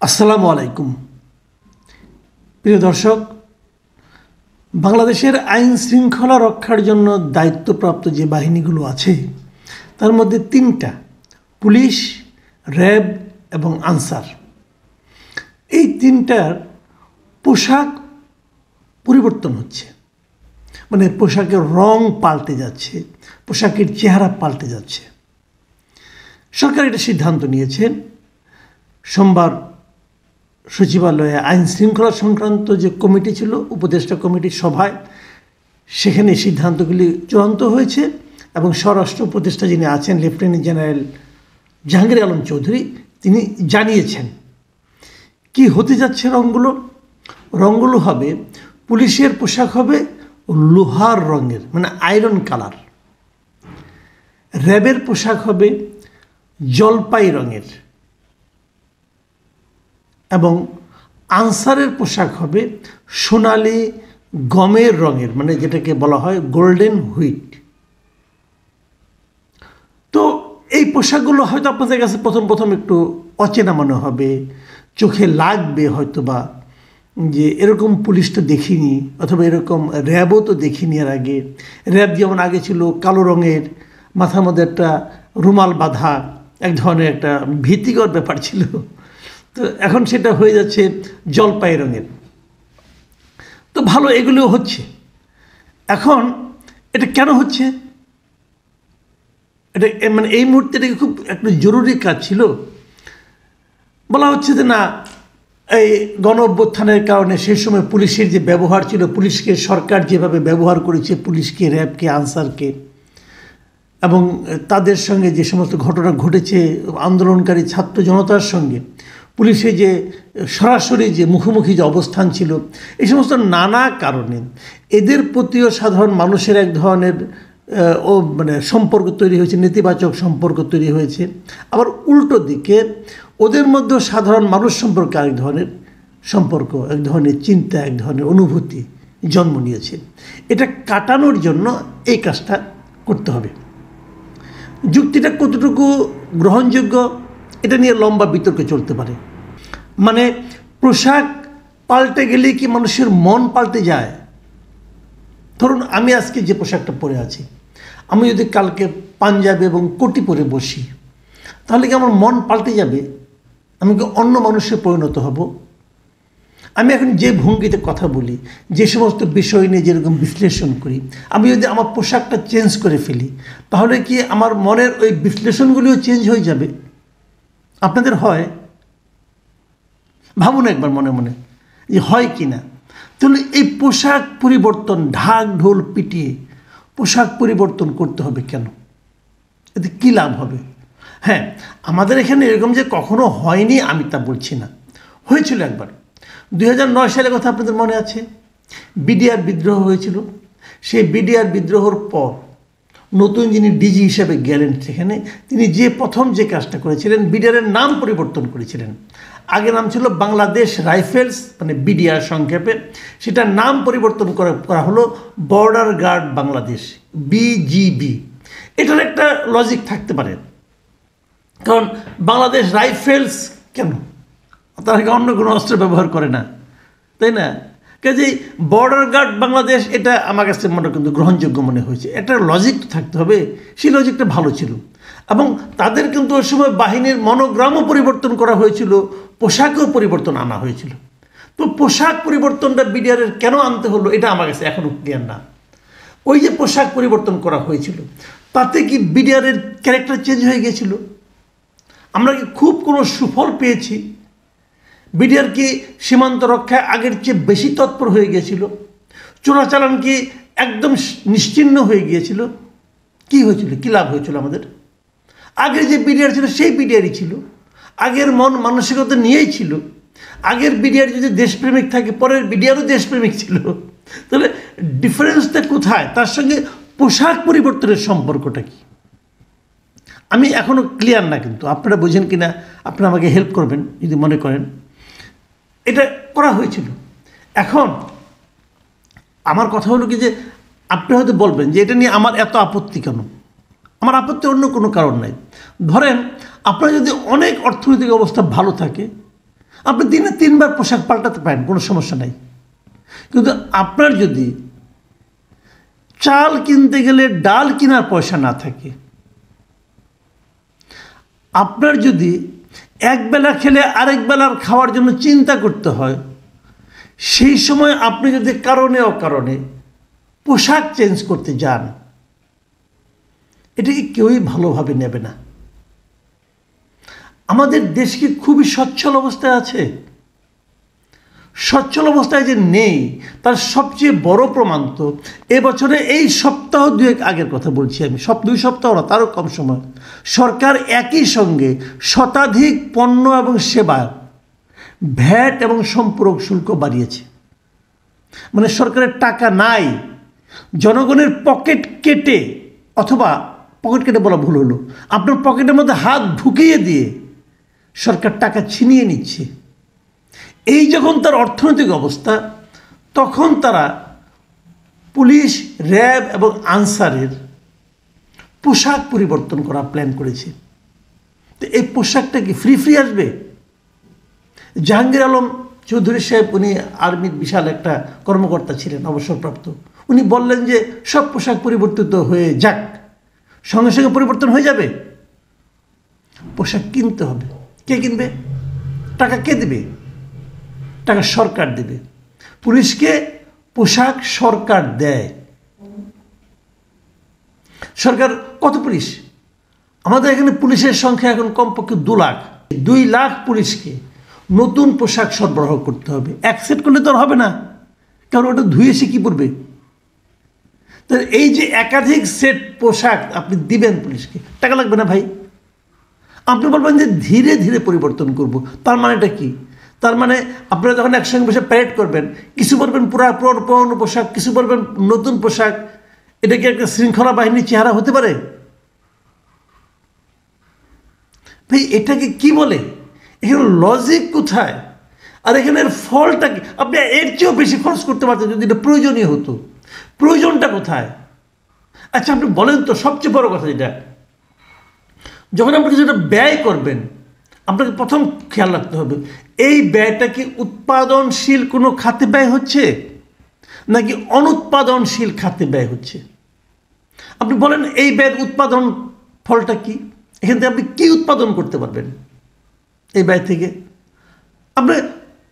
আসসালামু আলাইকুম প্রিয় দর্শক, বাংলাদেশের আইন শৃঙ্খলা রক্ষার জন্য দায়িত্বপ্রাপ্ত যে বাহিনীগুলো আছে তার মধ্যে তিনটা, পুলিশ, র্যাব এবং আনসার, এই তিনটার পোশাক পরিবর্তন হচ্ছে। মানে পোশাকের রং পাল্টে যাচ্ছে, পোশাকের চেহারা পাল্টে যাচ্ছে। সরকার এটা সিদ্ধান্ত নিয়েছেন। সোমবার সচিবালয়ে আইন শৃঙ্খলা সংক্রান্ত যে কমিটি ছিল, উপদেষ্টা কমিটির সভায়, সেখানে সিদ্ধান্তগুলি চূড়ান্ত হয়েছে এবং স্বরাষ্ট্র উপদেষ্টা যিনি আছেন লেফটেন্যান্ট জেনারেল জাহাঙ্গীর আলম চৌধুরী, তিনি জানিয়েছেন কি হতে যাচ্ছে। রঙগুলো হবে, পুলিশের পোশাক হবে লোহার রঙের, মানে আয়রন কালার। র্যাবের পোশাক হবে জলপাই রঙের এবং আনসারের পোশাক হবে সোনালি গমের রঙের, মানে যেটাকে বলা হয় গোল্ডেন হুইট। তো এই পোশাকগুলো হয়তো আপনাদের কাছে প্রথম একটু অচেনা মনে হবে, চোখে লাগবে হয়তো বা, যে এরকম পুলিশ তো দেখিনি, অথবা এরকম র্যাবও তো দেখিনি এর আগে। র্যাব যেমন আগে ছিল কালো রঙের, মাথার মধ্যে একটা রুমাল বাঁধা, এক ধরনের একটা ভীতিকর ব্যাপার ছিল। তো এখন সেটা হয়ে যাচ্ছে জলপাই রঙের। তো ভালো, এগুলোও হচ্ছে। এখন এটা কেন হচ্ছে? এটা মানে এই মুহূর্তে এটা খুব একটা জরুরি কাজ ছিল। বলা হচ্ছে যে না, এই গণ অভ্যুত্থানের কারণে সেই সময় পুলিশের যে ব্যবহার ছিল, পুলিশকে সরকার যেভাবে ব্যবহার করেছে, পুলিশকে, র্যাবকে, আনসারকে, এবং তাদের সঙ্গে যে সমস্ত ঘটনা ঘটেছে আন্দোলনকারী ছাত্র জনতার সঙ্গে, পুলিশের যে সরাসরি যে মুখোমুখি যে অবস্থান ছিল, এই সমস্ত নানা কারণে এদের প্রতিও সাধারণ মানুষের এক ধরনের মানে সম্পর্ক তৈরি হয়েছে, নেতিবাচক সম্পর্ক তৈরি হয়েছে। আবার উল্টো দিকে ওদের মধ্যেও সাধারণ মানুষ সম্পর্কে আরেক ধরনের সম্পর্ক, এক ধরনের চিন্তা, এক ধরনের অনুভূতি জন্ম নিয়েছে। এটা কাটানোর জন্য এই কাজটা করতে হবে। যুক্তিটা কতটুকু গ্রহণযোগ্য, এটা নিয়ে লম্বা বিতর্ক চলতে পারে। মানে পোশাক পাল্টে গেলে কি মানুষের মন পাল্টে যায়? ধরুন আমি আজকে যে পোশাকটা পরে আছি, আমি যদি কালকে পাঞ্জাবি এবং কোটি পরে বসি, তাহলে কি আমার মন পাল্টে যাবে? আমি কি অন্য মানুষে পরিণত হব? আমি এখন যে ভঙ্গিতে কথা বলি, যে সমস্ত বিষয় নিয়ে যেরকম বিশ্লেষণ করি, আমি যদি আমার পোশাকটা চেঞ্জ করে ফেলি, তাহলে কি আমার মনের ওই বিশ্লেষণগুলিও চেঞ্জ হয়ে যাবে? আপনাদের হয়? ভাবুন একবার মনে মনে যে হয় কি না। তাহলে এই পোশাক পরিবর্তন, ঢাক ঢোল পিটিয়ে পোশাক পরিবর্তন করতে হবে কেন? এতে কী লাভ হবে? হ্যাঁ, আমাদের এখানে এরকম যে কখনো হয়নি আমি তা বলছি না, হয়েছিল একবার। 2009 সালের কথা আপনাদের মনে আছে, বিডিআর বিদ্রোহ হয়েছিল। সেই বিডিআর বিদ্রোহের পর নতুন যিনি ডিজি হিসেবে গেলেন সেখানে, তিনি প্রথম যে কাজটা করেছিলেন, বিডিআরের নাম পরিবর্তন করেছিলেন। আগে নাম ছিল বাংলাদেশ রাইফেলস, মানে বিডিআর সংক্ষেপে। সেটার নাম পরিবর্তন করা হলো বর্ডার গার্ড বাংলাদেশ, বিজিবি। এটার একটা লজিক থাকতে পারে, কারণ বাংলাদেশ রাইফেলস কেন? তারা কি অন্য কোনো অস্ত্র ব্যবহার করে না, তাই না? কাজেই বর্ডার গার্ড বাংলাদেশ, এটা আমার কাছে কিন্তু গ্রহণযোগ্য মনে হয়েছে। এটার লজিক থাকতে হবে, সেই লজিকটা ভালো ছিল। এবং তাদের কিন্তু ওই সময় বাহিনীর মনোগ্রামও পরিবর্তন করা হয়েছিল, পোশাকেও পরিবর্তন আনা হয়েছিল। তো পোশাক পরিবর্তনটা বিডিআরের কেন আনতে হলো, এটা আমার কাছে এখনও ক্লিয়ার না। ওই যে পোশাক পরিবর্তন করা হয়েছিল, তাতে কি বিডিআরের ক্যারেক্টার চেঞ্জ হয়ে গিয়েছিল? আমরা কি খুব কোনো সুফল পেয়েছি? বিডিআর কি সীমান্ত রক্ষায় আগের চেয়ে বেশি তৎপর হয়ে গিয়েছিল? চোরাচালান কি একদম নিশ্চিহ্ন হয়ে গিয়েছিল? কি হয়েছিল, কী লাভ হয়েছিল আমাদের? আগের যে বিডিআর ছিল সেই বিডিআরই ছিল, আগের মন মানসিকতা নিয়েই ছিল। আগের বিডিআর যদি দেশপ্রেমিক থাকে, পরের বিডিআরও দেশপ্রেমিক ছিল। তাহলে ডিফারেন্সটা কোথায়? তার সঙ্গে পোশাক পরিবর্তনের সম্পর্কটা কি? আমি এখনও ক্লিয়ার না, কিন্তু আপনারা বোঝেন কি না, আপনারা আমাকে হেল্প করবেন যদি মনে করেন। এটা করা হয়েছিল। এখন আমার কথা হলো কি, যে আপনি হয়তো বলবেন যে এটা নিয়ে আমার এত আপত্তি কেন? আমার আপত্তি অন্য কোনো কারণ নাই। ধরেন আপনার যদি অনেক অর্থনৈতিক অবস্থা ভালো থাকে, আপনি দিনে 3 বার পোশাক পাল্টাতে পারেন, কোনো সমস্যা নাই। কিন্তু আপনার যদি চাল কিনতে গেলে ডাল কেনার পয়সা না থাকে, আপনার যদি একবেলা খেলে আরেক বেলার খাওয়ার জন্য চিন্তা করতে হয়, সেই সময় আপনি যদি কারণে অকারণে পোশাক চেঞ্জ করতে যান, এটাকে কেউই ভালোভাবে নেবে না। আমাদের দেশ কি খুবই সচ্ছল অবস্থায় আছে? সচ্ছল অবস্থায় যে নেই তার সবচেয়ে বড় প্রমাণ তো এবছরে এই সপ্তাহ 2 আগের কথা বলছি আমি, 2 সপ্তাহ না, তারও কম সময়, সরকার একই সঙ্গে শতাধিক পণ্য এবং সেবা ভ্যাট এবং সম্পূরক শুল্ক বাড়িয়েছে। মানে সরকারের টাকা নাই, জনগণের পকেট কেটে, অথবা পকেট কেটে বলা ভুল হলো, আপনার পকেটের মধ্যে হাত ঢুকিয়ে দিয়ে সরকার টাকা ছিনিয়ে নিচ্ছে। এই যখন তার অর্থনৈতিক অবস্থা, তখন তারা পুলিশ, র্যাব এবং আনসারের পোশাক পরিবর্তন করা প্ল্যান করেছে। তো এই পোশাকটা কি ফ্রি আসবে? জাহাঙ্গীর আলম চৌধুরী সাহেব, উনি আর্মির বিশাল একটা কর্মকর্তা ছিলেন, অবসরপ্রাপ্ত, উনি বললেন যে সব পোশাক পরিবর্তিত হয়ে যাক, সঙ্গে সঙ্গে পরিবর্তন হয়ে যাবে। পোশাক কিনতে হবে। কে কিনবে? টাকা কে দেবে? টাকা সরকার দেবে। পুলিশকে পোশাক সরকার দেয়। সরকার কত পুলিশ? আমাদের এখানে পুলিশের সংখ্যা এখন কমপক্ষে 2 লাখ। 2 লাখ পুলিশকে নতুন পোশাক সরবরাহ করতে হবে। এক সেট করলে তো আর হবে না, কারণ ওটা ধুয়ে সে কী পরবে? তাহলে এই যে একাধিক সেট পোশাক আপনি দিবেন পুলিশকে, টাকা লাগবে না ভাই? আপনি বলবেন যে ধীরে ধীরে পরিবর্তন করব, তার মানেটা কি? তার মানে আপনারা যখন একসঙ্গে বসে প্যারেড করবেন, কিছু বলবেন পুরনো পোশাক, কিছু বলবেন নতুন পোশাক, এটা কি একটা শৃঙ্খলা বাহিনীর চেহারা হতে পারে? ভাই এটাকে কি বলে? এখানে লজিক কোথায়? আর এখানের ফলটা কি? আপনি এর চেয়েও বেশি খরচ করতে পারতেন যদি এটা প্রয়োজনীয় হতো। প্রয়োজনটা কোথায়? আচ্ছা আপনি বলেন তো, সবচেয়ে বড় কথা যেটা, যখন আপনি কিছুটা ব্যয় করবেন, আপনাকে প্রথম খেয়াল রাখতে হবে এই ব্যয়টা কি উৎপাদনশীল কোনো খাতে ব্যয় হচ্ছে নাকি অনুৎপাদনশীল খাতে ব্যয় হচ্ছে। আপনি বলেন এই ব্যয়ের উৎপাদন ফলটা কি? এখান থেকে আপনি কী উৎপাদন করতে পারবেন এই ব্যয় থেকে? আপনি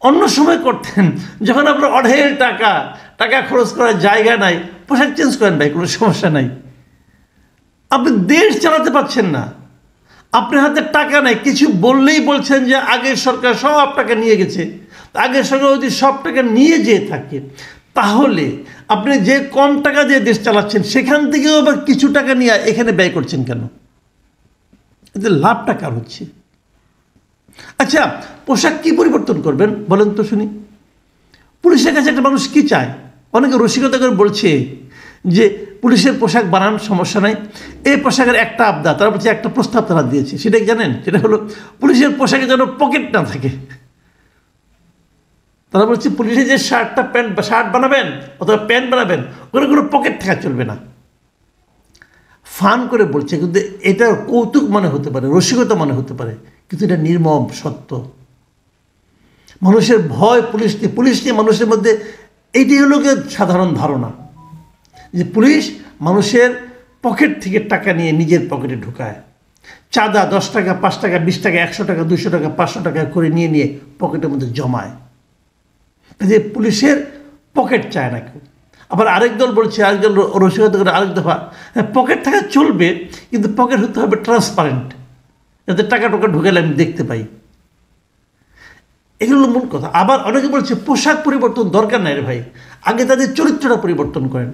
অন্য সময় করতেন যখন আপনার অঢেল টাকা খরচ করার জায়গা নাই, পোশাক চেঞ্জ করেন ভাই, কোনো সমস্যা নাই। আপনি দেশ চালাতে পারছেন না, আপনার হাতে টাকা নাই, কিছু বললেই বলছেন যে আগের সরকার সব টাকা নিয়ে গেছে। আগের সরকার যদি সব টাকা নিয়ে যেয়ে থাকে, তাহলে আপনি যে কম টাকা দিয়ে দেশ চালাচ্ছেন সেখান থেকেও আবার কিছু টাকা নিয়ে এখানে ব্যয় করছেন কেন? এতে লাভটা কার হচ্ছে? আচ্ছা পোশাক কি পরিবর্তন করবেন বলেন তো শুনি। পুলিশের কাছে একটা মানুষ কি চায়? অনেকে রসিকতা করে বলছে যে পুলিশের পোশাক বানান, সমস্যা নাই, এই পোশাকের একটা আবদার, তারা বলছে একটা প্রস্তাব তারা দিয়েছে, সেটা কি জানেন? সেটা হলো পুলিশের পোশাকে যেন পকেট না থাকে। তারা বলছে পুলিশের যে শার্ট বানাবেন অথবা প্যান্ট বানাবেন, ওখানে কোনো পকেট থাকা চলবে না। ফান করে বলছে, কিন্তু এটা কৌতুক মনে হতে পারে, রসিকতা মনে হতে পারে, কিন্তু এটা নির্মম সত্য। মানুষের ভয় পুলিশ নিয়ে মানুষের মধ্যে এইটি হলো সাধারণ ধারণা যে পুলিশ মানুষের পকেট থেকে টাকা নিয়ে নিজের পকেটে ঢুকায়। চাঁদা 10 টাকা, 5 টাকা, 20 টাকা, 100 টাকা, 200 টাকা, 500 টাকা করে নিয়ে পকেটের মধ্যে জমায়। যে পুলিশের পকেট চায় না কেউ। আবার আরেক দল বলছে, আরেকদল রসিকতা করে আরেক দফা, হ্যাঁ পকেট থাকা চলবে, কিন্তু পকেট হতে হবে ট্রান্সপারেন্ট, যাতে টাকা ঢুকালে আমি দেখতে পাই। এগুলো মূল কথা। আবার অনেকে বলছে পোশাক পরিবর্তন দরকার নাই রে ভাই, আগে তাদের চরিত্রটা পরিবর্তন করেন।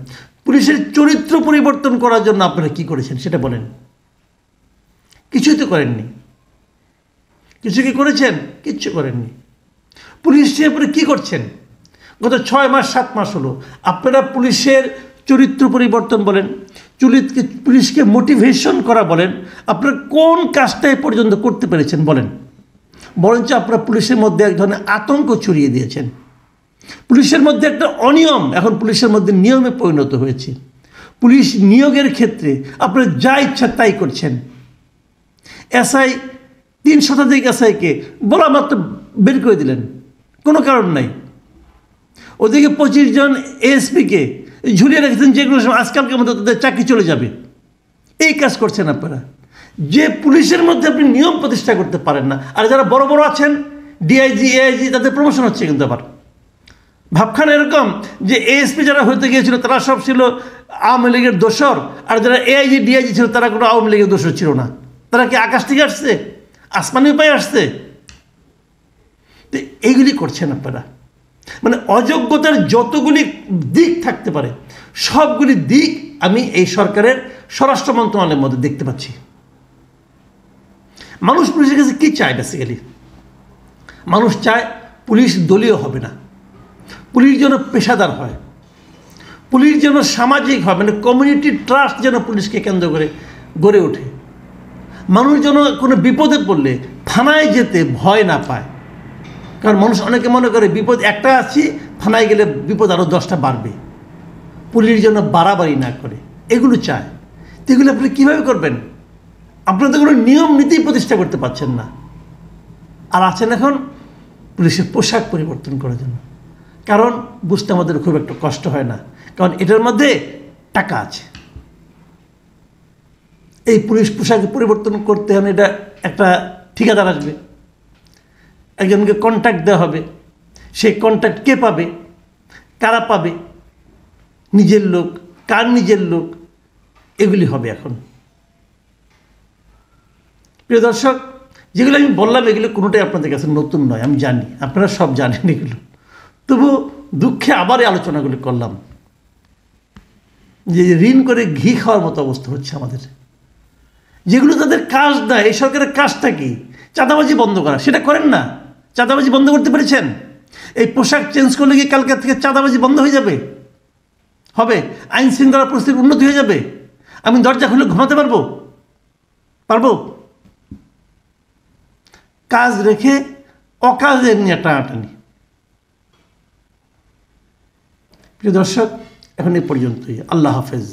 পুলিশের চরিত্র পরিবর্তন করার জন্য আপনারা কি করেছেন সেটা বলেন? কিছুই তো করেননি। কিছু কি করেছেন? কিচ্ছু করেননি। পুলিশের উপরে কী করছেন? গত 6 মাস 7 মাস হলো আপনারা পুলিশের চরিত্র পরিবর্তন বলেন, পুলিশকে মোটিভেশন করা বলেন, আপনারা কোন কাজটাই পর্যন্ত করতে পেরেছেন বলেন? বরঞ্চ আপনারা পুলিশের মধ্যে এক ধরনের আতঙ্ক ছড়িয়ে দিয়েছেন। পুলিশের মধ্যে একটা অনিয়ম এখন পুলিশের মধ্যে নিয়মে পরিণত হয়েছে। পুলিশ নিয়োগের ক্ষেত্রে আপনারা যা ইচ্ছা তাই করছেন। এসআই 3 শতাধিক এসআইকে বলা মাত্র বের করে দিলেন, কোনো কারণ নাই। ওদিকে 25 জন এএসপিকে ঝুলিয়ে রেখেছেন, যেগুলো আজকালকে মতো তাদের চাকরি চলে যাবে। এই কাজ করছেন আপনারা। যে পুলিশের মধ্যে আপনি নিয়ম প্রতিষ্ঠা করতে পারেন না, আর যারা বড় বড় আছেন ডিআইজি এআইজি তাদের প্রমোশন হচ্ছে কিন্তু আবার। ভাবখান এরকম যে এএসপি যারা হতে গিয়েছিল তারা সব ছিল আওয়ামী লীগের দোসর, আর যারা এআইজি ডিআইজি ছিল তারা কোনো আওয়ামী লীগের দোসর ছিল না। তারা কি আকাশ থেকে আসছে, আসমানি উপায় আসছে? তো এইগুলি করছেন আপনারা। মানে অযোগ্যতার যতগুলি দিক থাকতে পারে সবগুলি দিক আমি এই সরকারের স্বরাষ্ট্র মন্ত্রণালয়ের মধ্যে দেখতে পাচ্ছি। মানুষ পুলিশের কাছে কী চায়? বেসিক্যালি মানুষ চায় পুলিশ দলীয় হবে না, পুলিশ যেন পেশাদার হয়, পুলিশ যেন সামাজিক হয়, মানে কমিউনিটি ট্রাস্ট যেন পুলিশকে কেন্দ্র করে গড়ে ওঠে। মানুষ যেন কোনো বিপদে পড়লে থানায় যেতে ভয় না পায়। কারণ মানুষ অনেকে মনে করে বিপদ একটা আছি, থানায় গেলে বিপদ আরও 10টা বাড়বে। পুলিশ যেন বাড়াবাড়ি না করে, এগুলো চায়। তো এগুলো আপনি কীভাবে করবেন? আপনারা তো কোনো নিয়ম নীতি প্রতিষ্ঠা করতে পারছেন না। আর আছেন এখন পুলিশের পোশাক পরিবর্তন করার জন্য। কারণ বুঝতে আমাদের খুব একটা কষ্ট হয় না, কারণ এটার মধ্যে টাকা আছে। এই পুলিশ পোশাক পরিবর্তন করতে হলে এটা একটা ঠিকাদার আসবে, একজনকে কন্ট্রাক্ট দেওয়া হবে। সেই কন্ট্রাক্ট কে পাবে, কারা পাবে, নিজের লোক, কার নিজের লোক, এগুলি হবে এখন। প্রিয় দর্শক, যেগুলো আমি বললাম এগুলো কোনোটাই আপনাদের কাছে নতুন নয়, আমি জানি আপনারা সব জানেন এগুলো। তবু দুঃখে আবার এই আলোচনাগুলি করলাম যে ঋণ করে ঘি খাওয়ার মতো অবস্থা হচ্ছে আমাদের। যেগুলো তাদের কাজ না, এই সরকারের কাজটা কি? চাঁদাবাজি বন্ধ করা, সেটা করেন না। চাঁদাবাজি বন্ধ করতে পেরেছেন? এই পোশাক চেঞ্জ করলে কি কালকে থেকে চাঁদাবাজি বন্ধ হয়ে যাবে? হবে? আইন শৃঙ্খলা পরিস্থিতির উন্নতি হয়ে যাবে? আমি দরজা খুলে ঘুমাতে পারবো? কাজ রেখে অকাজে নিয়ে টানাটানি। প্রিয় দর্শক, এখন এই পর্যন্তই। আল্লাহ হাফেজ।